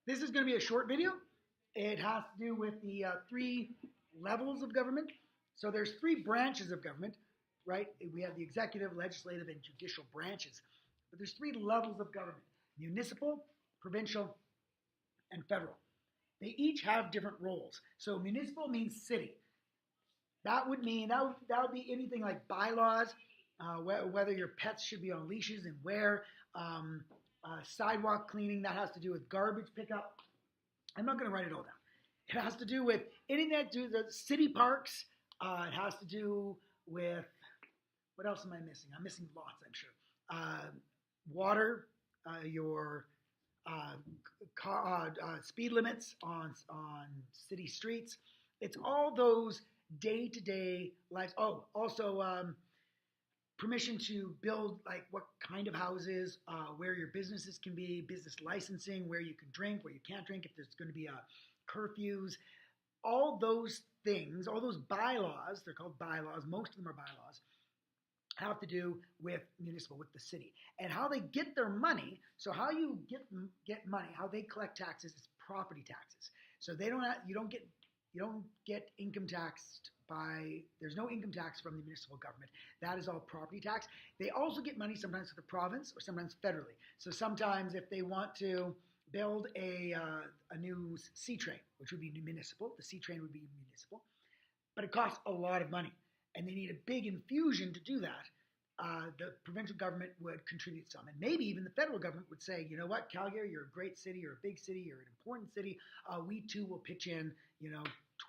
This is going to be a short video. It has to do with the three levels of government. So there's three branches of government, right? We have the executive, legislative, and judicial branches. But there's three levels of government: municipal, provincial, and federal. They each have different roles. So municipal means city. That would mean that would be anything like bylaws, whether your pets should be on leashes and where, sidewalk cleaning. That has to do with garbage pickup. I'm not going to write it all down. It has to do with anything that do the city parks. It has to do with what else am I missing? I'm missing lots, I'm sure. Water, your speed limits on city streets. It's all those day-to-day lives. Oh, also permission to build, like what kind of houses, where your businesses can be, business licensing, where you can drink, where you can't drink, if there's going to be curfews, all those things, all those bylaws, they're called bylaws, most of them are bylaws, have to do with municipal, with the city. And how they get their money, so how you get money, how they collect taxes is property taxes. So you don't get income taxed by, there's no income tax from the municipal government. That is all property tax. They also get money sometimes from the province or sometimes federally. So sometimes if they want to build a new sea train, which would be municipal, the sea train would be municipal, but it costs a lot of money and they need a big infusion to do that. The provincial government would contribute some, and maybe even the federal government would say, you know what, Calgary, you're a great city, you're a big city, you're an important city. We too will pitch in,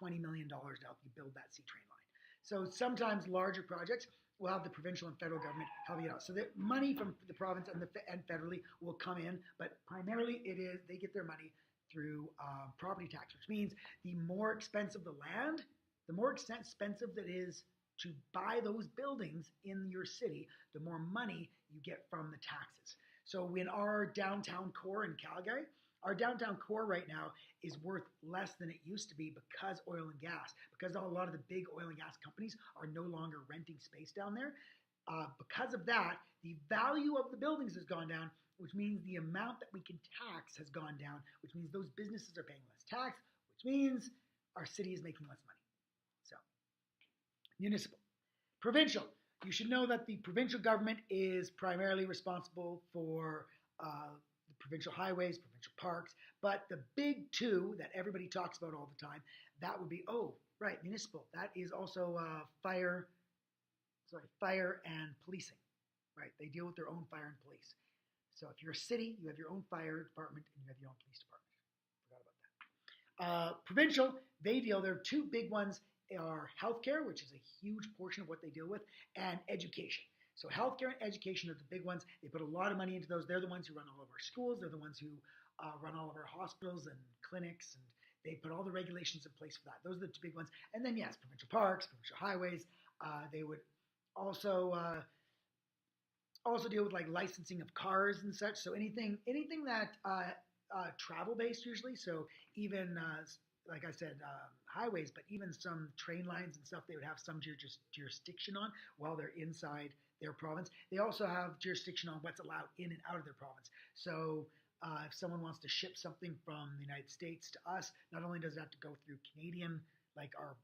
$20 million to help you build that sea train line. So sometimes larger projects will have the provincial and federal government help you out. So the money from the province and federally will come in, but primarily they get their money through property tax, which means the more expensive the land, the more expensive that is to buy those buildings in your city, the more money you get from the taxes. So in our downtown core in Calgary, our downtown core right now is worth less than it used to be because oil and gas, because a lot of the big oil and gas companies are no longer renting space down there. Because of that, the value of the buildings has gone down, which means the amount that we can tax has gone down, which means those businesses are paying less tax, which means our city is making less money. So, municipal. Provincial. You should know that the provincial government is primarily responsible for the provincial highways, provincial parks, but the big two that everybody talks about all the time, that would be, municipal. That is also fire and policing, right? They deal with their own fire and police. So if you're a city, you have your own fire department and you have your own police department. Forgot about that. Provincial, there are two big ones are healthcare, which is a huge portion of what they deal with, and education. So healthcare and education are the big ones. They put a lot of money into those. They're the ones who run all of our schools. They're the ones who run all of our hospitals and clinics, and they put all the regulations in place for that. Those are the two big ones. And then, yes, provincial parks, provincial highways. They would also deal with like licensing of cars and such. So anything that travel based usually. So even like I said, highways, but even some train lines and stuff, they would have some jurisdiction on while they're inside their province. They also have jurisdiction on what's allowed in and out of their province. So if someone wants to ship something from the United States to us, not only does it have to go through Canadian, like our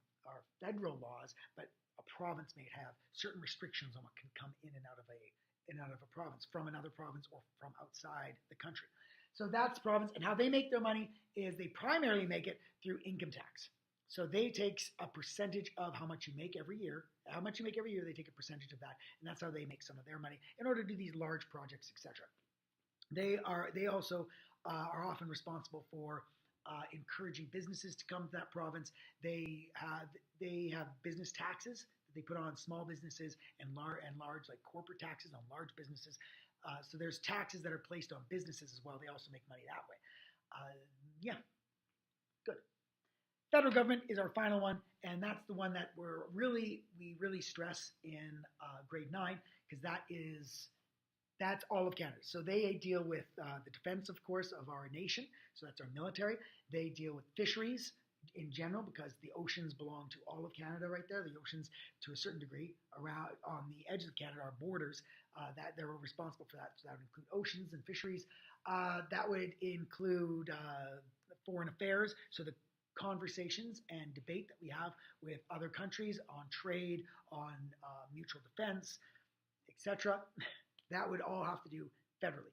federal laws, but a province may have certain restrictions on what can come in and out of a province, from another province or from outside the country. So that's province, and how they make their money is they primarily make it through income tax. So they take a percentage of how much you make every year. How much you make every year, they take a percentage of that, and that's how they make some of their money in order to do these large projects, etc. They also are often responsible for encouraging businesses to come to that province. They have business taxes that they put on small businesses and large like corporate taxes on large businesses. So there's taxes that are placed on businesses as well. They also make money that way. Good. Federal government is our final one, and that's the one that we really stress in grade 9, because that's all of Canada. So they deal with the defense, of course, of our nation. So that's our military. They deal with fisheries. in general, because the oceans belong to all of Canada right there. The oceans, to a certain degree, around on the edge of Canada are borders that they're responsible for that. So that would include oceans and fisheries. That would include foreign affairs, so the conversations and debate that we have with other countries on trade, on mutual defense, etc. That would all have to do federally.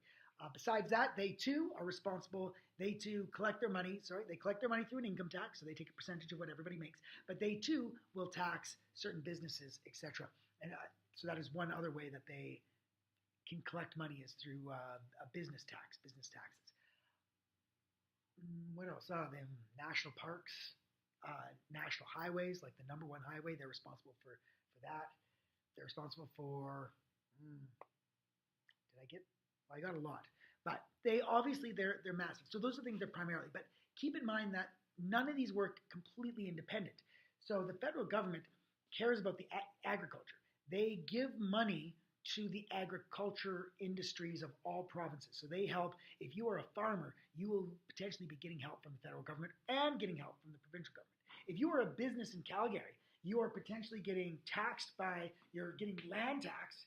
Besides that, they too are responsible. They too collect their money. They collect their money through an income tax, so they take a percentage of what everybody makes. But they too will tax certain businesses, etc. And so that is one other way that they can collect money, is through a business tax, business taxes. What else? The national parks, national highways, like the number one highway. They're responsible for that. They're responsible for. Did I get? Well, I got a lot, but they're massive. So those are things they're primarily. But keep in mind that none of these work completely independent. So the federal government cares about the agriculture. They give money to the agriculture industries of all provinces. So they help. If you are a farmer, you will potentially be getting help from the federal government and getting help from the provincial government. If you are a business in Calgary, you are potentially getting taxed you're getting land tax,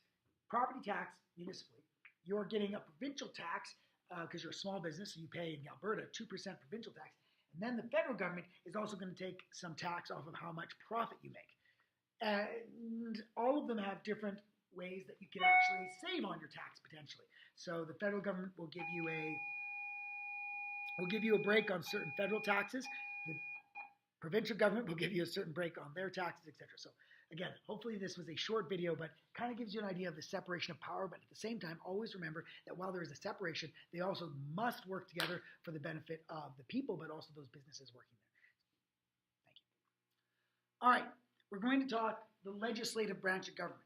property tax municipally. You're getting a provincial tax because you're a small business, so you pay in Alberta 2% provincial tax. And then the federal government is also going to take some tax off of how much profit you make. And all of them have different ways that you can actually save on your tax potentially. So the federal government will give you a break on certain federal taxes. The provincial government will give you a certain break on their taxes, etc. So again, hopefully this was a short video, but kind of gives you an idea of the separation of power. But at the same time, always remember that while there is a separation, they also must work together for the benefit of the people, but also those businesses working there. Thank you. All right, we're going to talk the legislative branch of government.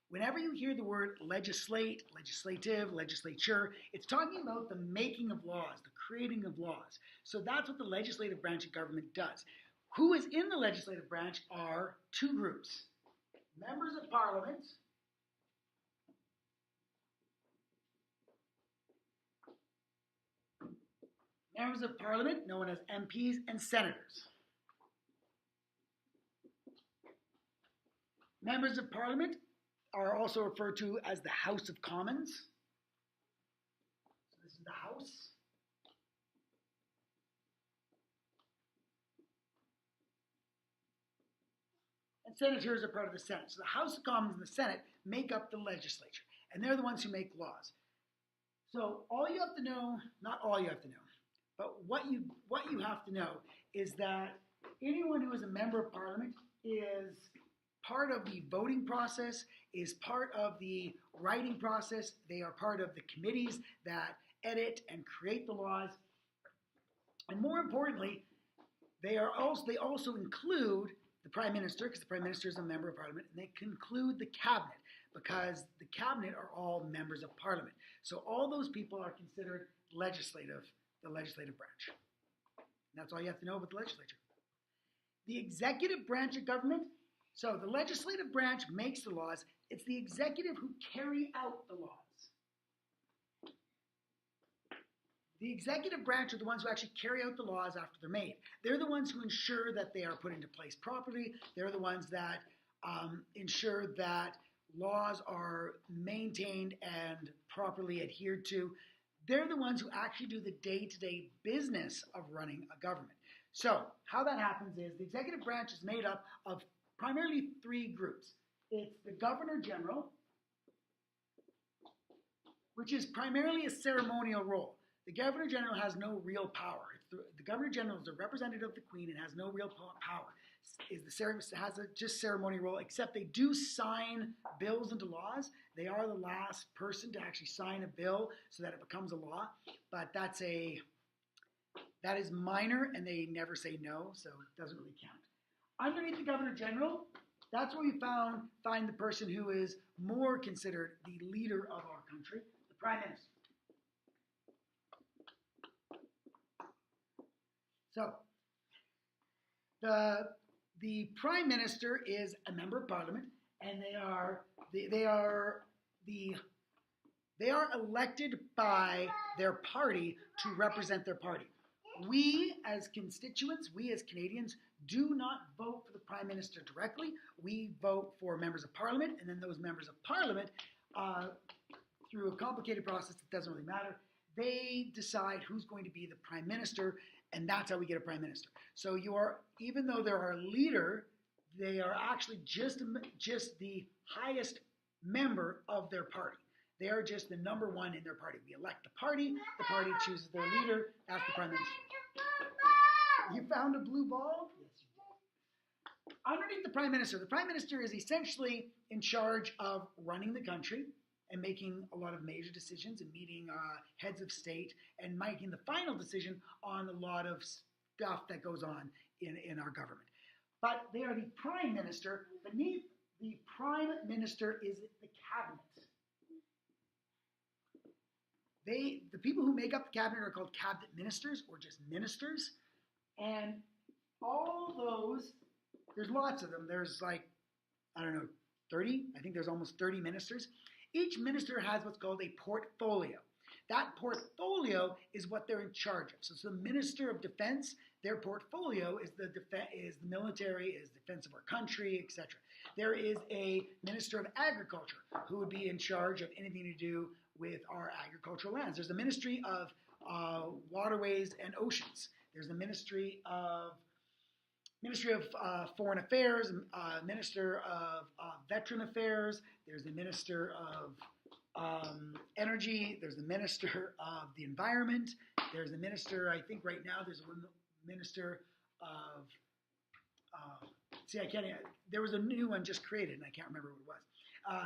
Whenever you hear the word legislate, legislative, legislature, it's talking about the making of laws, the creating of laws. So that's what the legislative branch of government does. Who is in the legislative branch are two groups: members of parliament known as MPs, and senators. Members of parliament are also referred to as the House of Commons. So this is the House. And senators are part of the Senate. So the House of Commons and the Senate make up the legislature, and they're the ones who make laws. So all you have to know, not all you have to know, but what you have to know is that anyone who is a member of parliament is part of the voting process, is part of the writing process. They are part of the committees that edit and create the laws. And more importantly, they also include the Prime Minister, because the Prime Minister is a member of Parliament, and they conclude the Cabinet, because the Cabinet are all members of Parliament. So all those people are considered the legislative branch. And that's all you have to know about the legislature. The executive branch of government. So the legislative branch makes the laws. It's the executive who carry out the laws. The executive branch are the ones who actually carry out the laws after they're made. They're the ones who ensure that they are put into place properly. They're the ones that ensure that laws are maintained and properly adhered to. They're the ones who actually do the day-to-day business of running a government. So how that happens is the executive branch is made up of primarily three groups. It's the Governor General, which is primarily a ceremonial role. The Governor General has no real power. The Governor General is a representative of the Queen and has no real power. Has a just ceremonial role, except they do sign bills into laws. They are the last person to actually sign a bill so that it becomes a law. But that is minor, and they never say no, so it doesn't really count. Underneath the Governor General, that's where we find the person who is more considered the leader of our country, the Prime Minister. So, the Prime Minister is a member of Parliament, and they are elected by their party to represent their party. We as constituents, we as Canadians, do not vote for the Prime Minister directly. We vote for members of Parliament, and then those members of Parliament, through a complicated process that doesn't really matter, they decide who's going to be the Prime Minister, and that's how we get a Prime Minister. So even though they're our leader, they are actually just the highest member of their party. They are just the number one in their party. We elect the party chooses their leader, that's the Prime Minister. You found a blue ball? Yes, you did. Underneath the Prime Minister is essentially in charge of running the country and making a lot of major decisions and meeting heads of state and making the final decision on a lot of stuff that goes on in our government. But they are the Prime Minister. Beneath the Prime Minister is the Cabinet. The people who make up the cabinet are called cabinet ministers or just ministers. And all those, there's lots of them. There's 30. I think there's almost 30 ministers. Each minister has what's called a portfolio. That portfolio is what they're in charge of. So it's the Minister of Defense. Their portfolio is the military, is defense of our country, etc. There is a Minister of Agriculture who would be in charge of anything to do with our agricultural lands. There's the Ministry of Waterways and Oceans. There's the Ministry of Foreign Affairs, Minister of Veteran Affairs. There's the Minister of Energy. There's the Minister of the Environment. There's the Minister, I think right now there's a Minister of, there was a new one just created and I can't remember what it was.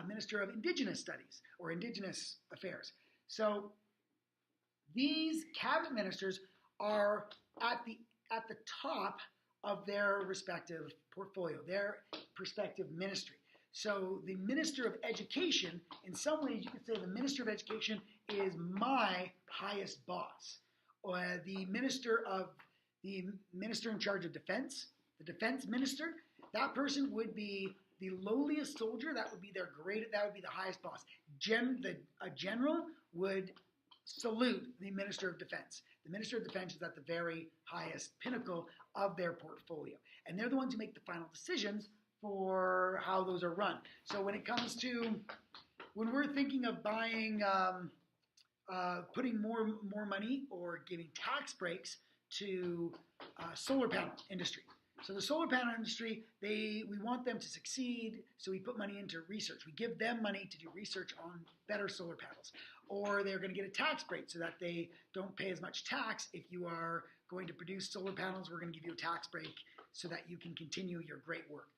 Minister of Indigenous Studies or Indigenous Affairs. So these cabinet ministers are at the top of their respective portfolio, their respective ministry. So the Minister of Education, in some ways you could say the Minister of Education is my highest boss. Or the Minister in charge of Defense, the Defense Minister, that person would be the lowliest soldier. That would be the highest boss. A general would salute the Minister of Defense. The Minister of Defense is at the very highest pinnacle of their portfolio. And they're the ones who make the final decisions for how those are run. So when we're thinking of buying, putting more money or giving tax breaks to solar panel industry. So the solar panel industry, we want them to succeed, so we put money into research. We give them money to do research on better solar panels. Or they're going to get a tax break so that they don't pay as much tax. If you are going to produce solar panels, we're going to give you a tax break so that you can continue your great work.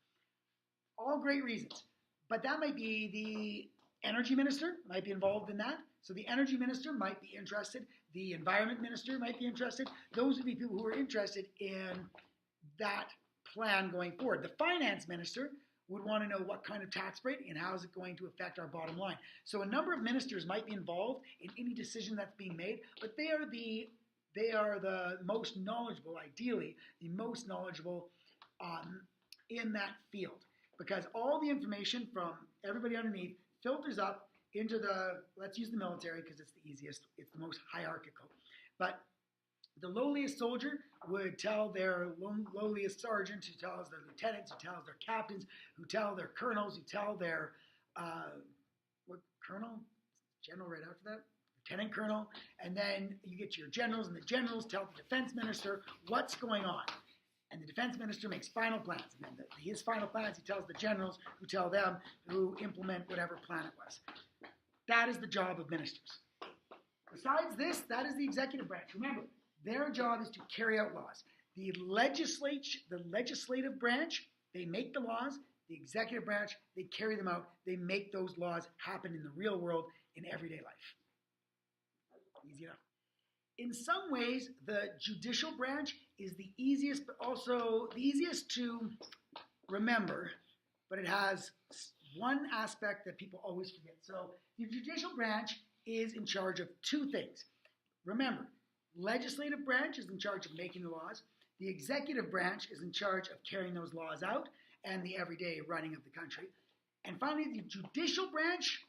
All great reasons. But that might be the energy minister might be involved in that. So the energy minister might be interested. The environment minister might be interested. Those would be people who are interested in that plan going forward. The finance minister would want to know what kind of tax break and how is it going to affect our bottom line. So a number of ministers might be involved in any decision that's being made, but they are the most knowledgeable, ideally, the most knowledgeable in that field, because all the information from everybody underneath filters up into let's use the military because it's the easiest, it's the most hierarchical. But the lowliest soldier would tell their lowliest sergeant, who tells their lieutenants, who tells their captains, who tell their colonels, who tell their, colonel? General right after that? Lieutenant colonel. And then you get your generals, and the generals tell the defense minister what's going on. And the defense minister makes final plans. And then his final plans, he tells the generals, who tell them who implement whatever plan it was. That is the job of ministers. Besides this, that is the executive branch. Remember, their job is to carry out laws. The legislative branch, they make the laws. The executive branch, they carry them out. They make those laws happen in the real world in everyday life. Easy enough. In some ways, the judicial branch is the easiest, but also the easiest to remember, but it has one aspect that people always forget. So the judicial branch is in charge of two things. Remember, legislative branch is in charge of making the laws. The executive branch is in charge of carrying those laws out and the everyday running of the country. And finally, the judicial branch,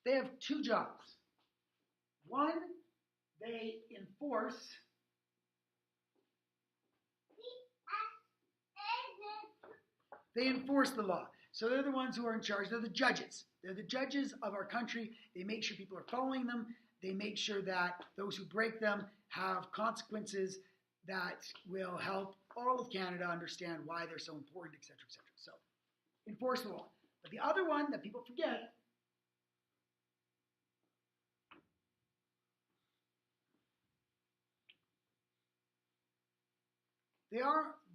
they have two jobs. One, they enforce They enforce the law. So they're the ones who are in charge. They're the judges. They're the judges of our country. They make sure people are following them. They make sure that those who break them have consequences that will help all of Canada understand why they're so important, etc., etc. So enforce the law. But the other one that people forget,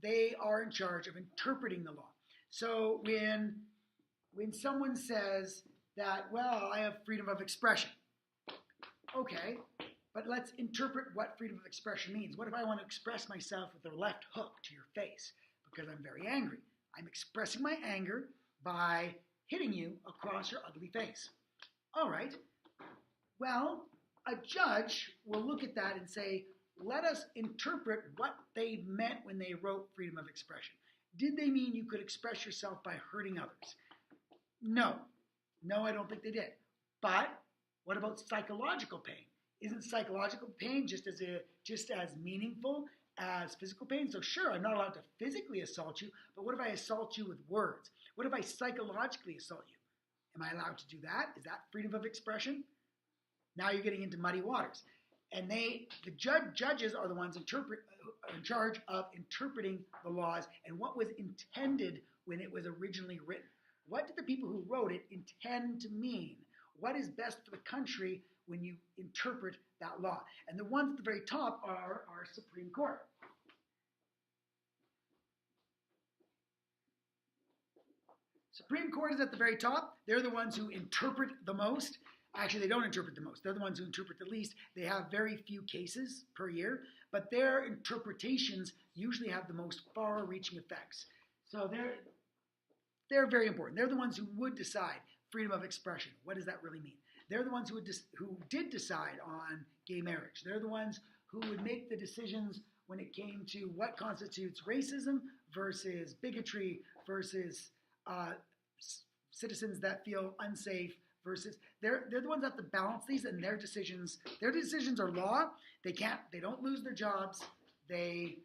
they are in charge of interpreting the law. So when someone says that, well, I have freedom of expression, okay, but let's interpret what freedom of expression means. What if I want to express myself with a left hook to your face because I'm very angry? I'm expressing my anger by hitting you across your ugly face. All right. Well, a judge will look at that and say, let us interpret what they meant when they wrote freedom of expression. Did they mean you could express yourself by hurting others? No. No, I don't think they did. But what about psychological pain? Isn't psychological pain just as meaningful as physical pain? So sure, I'm not allowed to physically assault you, but what if I assault you with words? What if I psychologically assault you? Am I allowed to do that? Is that freedom of expression? Now you're getting into muddy waters. And the judges are the ones in charge of interpreting the laws and what was intended when it was originally written. What did the people who wrote it intend to mean? What is best for the country when you interpret that law? And the ones at the very top are our Supreme Court. Supreme Court is at the very top. They're the ones who interpret the most. Actually, they don't interpret the most. They're the ones who interpret the least. They have very few cases per year, but their interpretations usually have the most far-reaching effects. So they're very important. They're the ones who would decide freedom of expression. What does that really mean? They're the ones who did decide on gay marriage. They're the ones who would make the decisions when it came to what constitutes racism versus bigotry versus citizens that feel unsafe versus they're the ones that have to balance these, and their decisions are law. They don't lose their jobs. They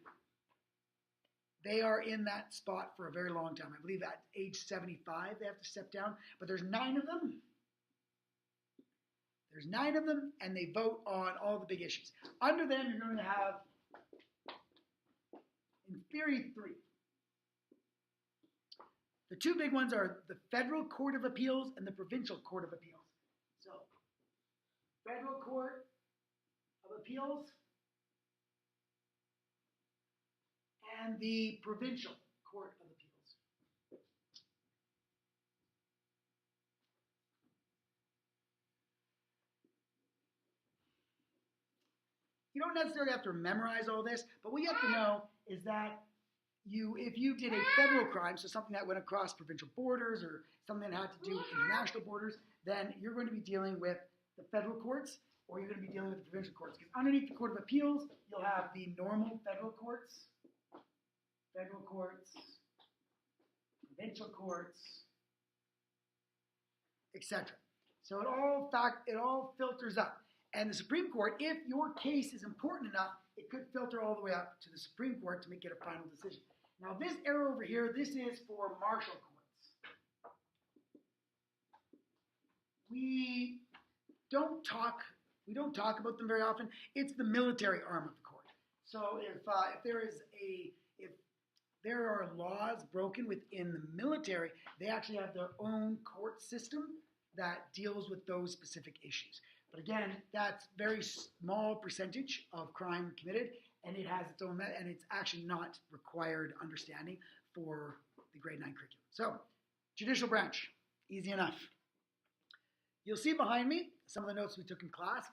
are in that spot for a very long time. I believe at age 75 they have to step down, but there's 9 of them. There's 9 of them, and they vote on all the big issues. Under them, you're going to have, in theory, 3. The 2 big ones are the Federal Court of Appeals and the Provincial Court of Appeals. So, Federal Court of Appeals and the Provincial Court of Appeals. You don't necessarily have to memorize all this, but what you have to know is that if you did a federal crime, so something that went across provincial borders or something that had to do with international borders, then you're going to be dealing with the federal courts or you're going to be dealing with the provincial courts. Because underneath the Court of Appeals, you'll have the normal federal courts, provincial courts, etc. So it all filters up. And the Supreme Court, if your case is important enough, it could filter all the way up to the Supreme Court to make it a final decision. Now this arrow over here, this is for martial courts. We don't talk about them very often. It's the military arm of the court. So if there are laws broken within the military, they actually have their own court system that deals with those specific issues. But again, that's very small percentage of crime committed, and it has its own, and it's actually not required understanding for the grade 9 curriculum. So, judicial branch, easy enough. You'll see behind me some of the notes we took in class.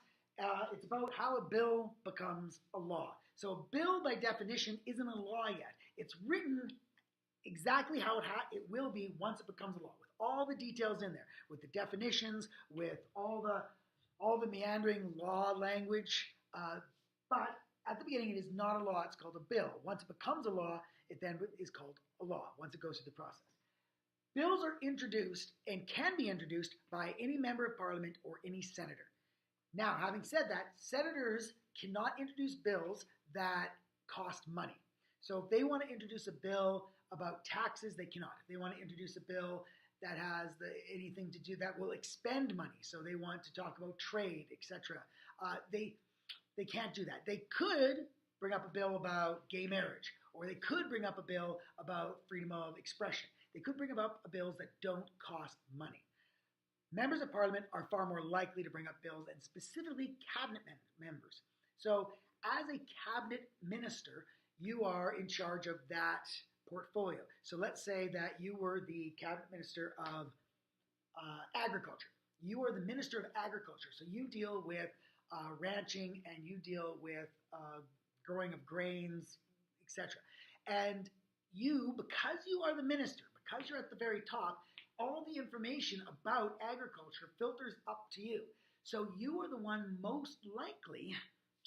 It's about how a bill becomes a law. So a bill, by definition, isn't a law yet. It's written exactly how it will be once it becomes a law, with all the details in there, with the definitions, with all the meandering law language. But at the beginning, it is not a law. It's called a bill. Once it becomes a law, it then is called a law, once it goes through the process. Bills are introduced and can be introduced by any member of parliament or any senator. Now, having said that, senators cannot introduce bills that cost money. So if they want to introduce a bill about taxes, they cannot. If they want to introduce a bill that has anything to do that will expend money, so they want to talk about trade, etc. They can't do that. They could bring up a bill about gay marriage, or they could bring up a bill about freedom of expression. They could bring up bills that don't cost money. Members of Parliament are far more likely to bring up bills, and specifically cabinet members. So as a cabinet minister, you are in charge of that portfolio. So let's say that you were the cabinet minister of agriculture. You are the minister of agriculture. So you deal with ranching, and you deal with growing of grains, etc. And you, because you are the minister, because you're at the very top, all the information about agriculture filters up to you. So you are the one most likely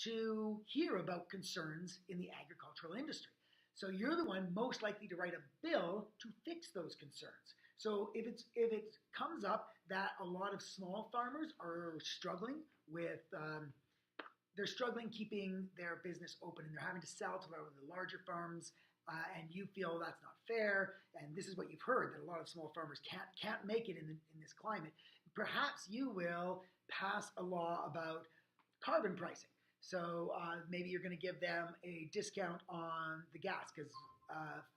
to hear about concerns in the agricultural industry. So you're the one most likely to write a bill to fix those concerns. So if it comes up that a lot of small farmers are struggling with they're struggling keeping their business open, and they're having to sell to the larger farms, and you feel that's not fair, and this is what you've heard, that a lot of small farmers can't make it in this climate, perhaps you will pass a law about carbon pricing. So maybe you're going to give them a discount on the gas, because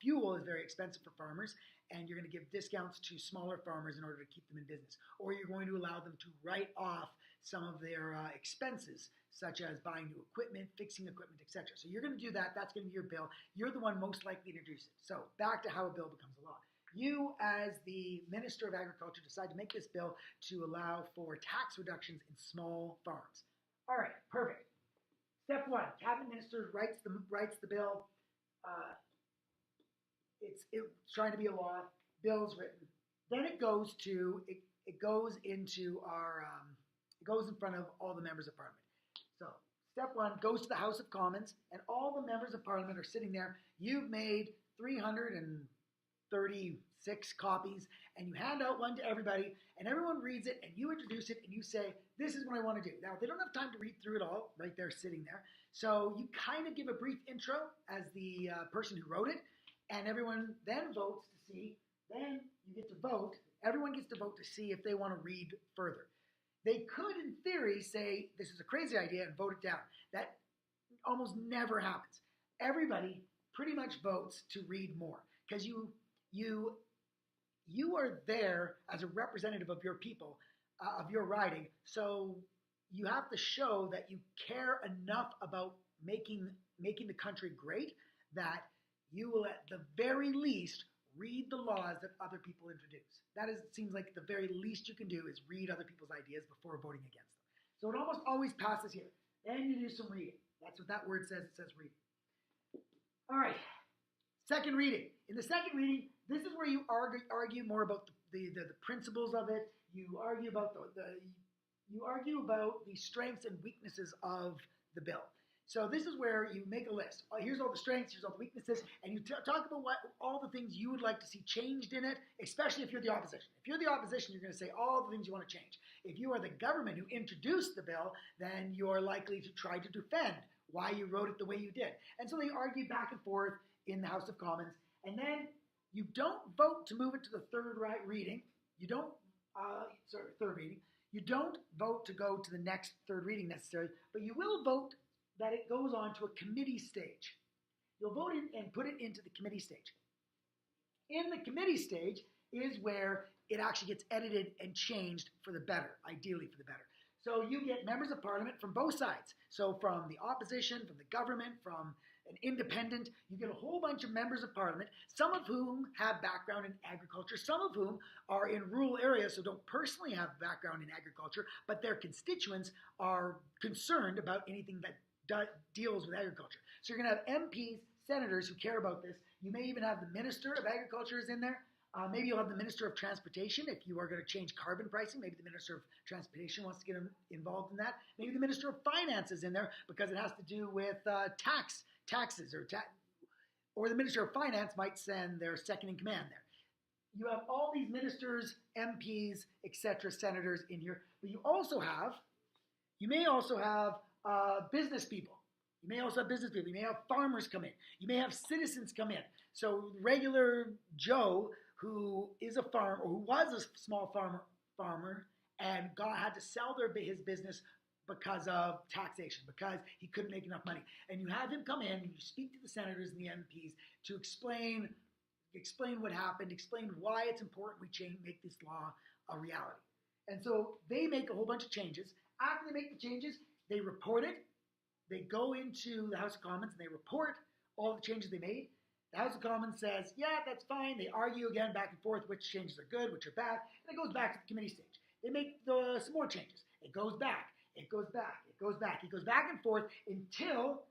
fuel is very expensive for farmers, and you're going to give discounts to smaller farmers in order to keep them in business. Or you're going to allow them to write off some of their expenses, such as buying new equipment, fixing equipment, etc. So you're going to do that. That's going to be your bill. You're the one most likely to introduce it. So back to how a bill becomes a law. You, as the Minister of Agriculture, decide to make this bill to allow for tax reductions in small farms. All right, perfect. Step one, cabinet minister writes the bill. It's trying to be a law. Bill's written. Then it goes in front of all the members of Parliament. So step one goes to the House of Commons, and all the members of Parliament are sitting there. You've made 336 copies, and you hand out one to everybody, and everyone reads it, and you introduce it, and you say, this is what I want to do. Now, they don't have time to read through it all right there sitting there. So you kind of give a brief intro as the person who wrote it, and everyone then votes to see. Then you get to vote. Everyone gets to vote to see if they want to read further. They could, in theory, say, this is a crazy idea and vote it down. That almost never happens. Everybody pretty much votes to read more, because you are there as a representative of your people, of your riding. So you have to show that you care enough about making the country great that you will, at the very least, read the laws that other people introduce. It seems like the very least you can do is read other people's ideas before voting against them. So it almost always passes here. Then you do some reading. That's what that word says. It says reading. All right. Second reading. In the second reading, this is where you argue more about the principles of it. You argue about the strengths and weaknesses of the bill. So this is where you make a list. Here's all the strengths, here's all the weaknesses, and you talk about all the things you would like to see changed in it, especially if you're the opposition. If you're the opposition, you're going to say all the things you want to change. If you are the government who introduced the bill, then you are likely to try to defend why you wrote it the way you did. And so they argue back and forth in the House of Commons, and then you don't vote to move it to the third reading. You don't, third reading. You don't vote to go to the next third reading necessarily, but you will vote that it goes on to a committee stage. You'll vote and put it into the committee stage. In the committee stage is where it actually gets edited and changed for the better, ideally for the better. So you get members of Parliament from both sides. So from the opposition, from the government, from an independent, you get a whole bunch of members of Parliament, some of whom have background in agriculture, some of whom are in rural areas, so don't personally have background in agriculture, but their constituents are concerned about anything that deals with agriculture. So you're going to have MPs, senators who care about this. You may even have the Minister of Agriculture is in there. Maybe you'll have the Minister of Transportation if you are going to change carbon pricing. Maybe the Minister of Transportation wants to get involved in that. Maybe the Minister of Finance is in there because it has to do with taxes or the Minister of Finance might send their second in command there. You have all these ministers, MPs, etc., senators in here, but you may also have business people. You may also have business people. You may have farmers come in. You may have citizens come in. So regular Joe, who is a farmer, or who was a small farmer, and had to sell his business because of taxation, because he couldn't make enough money. And you have him come in, and you speak to the senators and the MPs to explain what happened, explain why it's important we make this law a reality. And so they make a whole bunch of changes. After they make the changes, they report it. They go into the House of Commons and they report all the changes they made. The House of Commons says, yeah, that's fine. They argue again back and forth which changes are good, which are bad, and it goes back to the committee stage. They make some more changes. It goes back. It goes back. It goes back. It goes back and forth until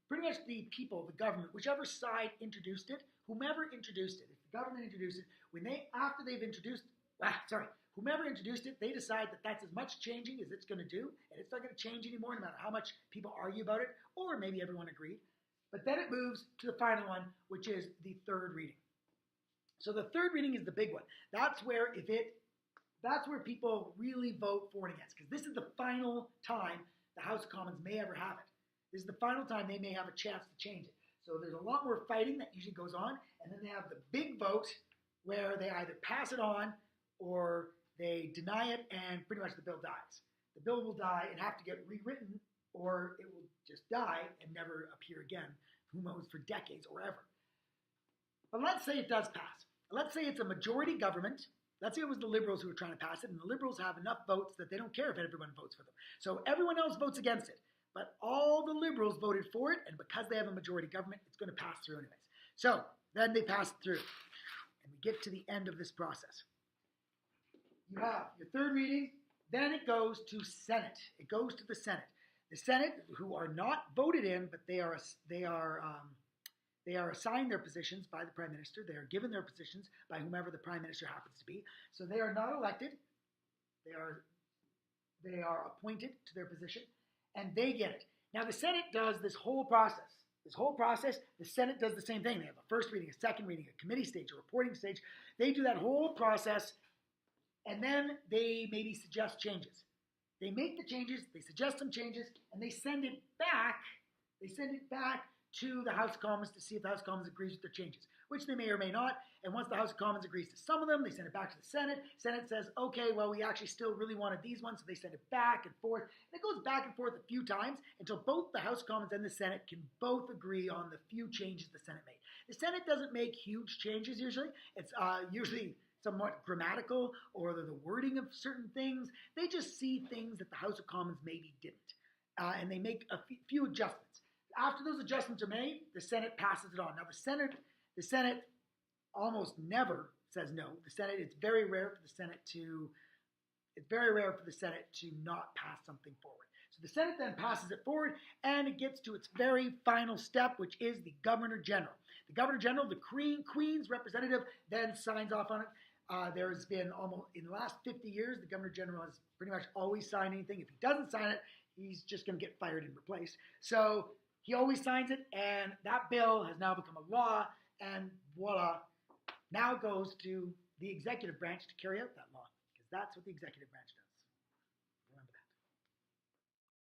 pretty much the people, the government, whichever side introduced it, whomever introduced it, if the government introduced it, whomever introduced it, they decide that that's as much changing as it's going to do, and it's not going to change anymore no matter how much people argue about it, or maybe everyone agreed. But then it moves to the final one, which is the third reading. So the third reading is the big one. That's where people really vote for and against, because this is the final time the House of Commons may ever have it. This is the final time they may have a chance to change it. So there's a lot more fighting that usually goes on, and then they have the big vote where they either pass it on or they deny it, and pretty much the bill dies. The bill will die and have to get rewritten, or it will just die and never appear again, who knows, for decades or ever. But let's say it does pass. Let's say it's a majority government. Let's say it was the Liberals who were trying to pass it, and the Liberals have enough votes that they don't care if everyone votes for them. So everyone else votes against it. But all the Liberals voted for it, and because they have a majority government, it's going to pass through anyways. So then they pass it through, and we get to the end of this process. You have your third reading, then it goes to Senate. It goes to the Senate. The Senate, who are not voted in, but they are assigned their positions by the Prime Minister. They are given their positions by whomever the Prime Minister happens to be. So they are not elected. They are appointed to their position, and they get it. Now the Senate does this whole process. The Senate does the same thing. They have a first reading, a second reading, a committee stage, a reporting stage. They do that whole process, and then they maybe suggest changes. They make the changes, they suggest some changes, and they send it back. They send it back to the House of Commons to see if the House of Commons agrees with their changes, which they may or may not. And once the House of Commons agrees to some of them, they send it back to the Senate. Senate says, okay, well, we actually still really wanted these ones, so they send it back and forth. And it goes back and forth a few times until both the House of Commons and the Senate can both agree on the few changes the Senate made. The Senate doesn't make huge changes usually. It's usually somewhat grammatical, or the wording of certain things. They just see things that the House of Commons maybe didn't. And they make a few adjustments. After those adjustments are made, the Senate passes it on. Now the Senate almost never says no. It's very rare for the Senate to not pass something forward. So the Senate then passes it forward, and it gets to its very final step, which is the Governor General. The Governor General, the Queen's representative, then signs off on it. There's been almost, in the last 50 years, the Governor General has pretty much always signed anything. If he doesn't sign it, he's just going to get fired and replaced. So he always signs it, and that bill has now become a law, and voila, now it goes to the executive branch to carry out that law, because that's what the executive branch does.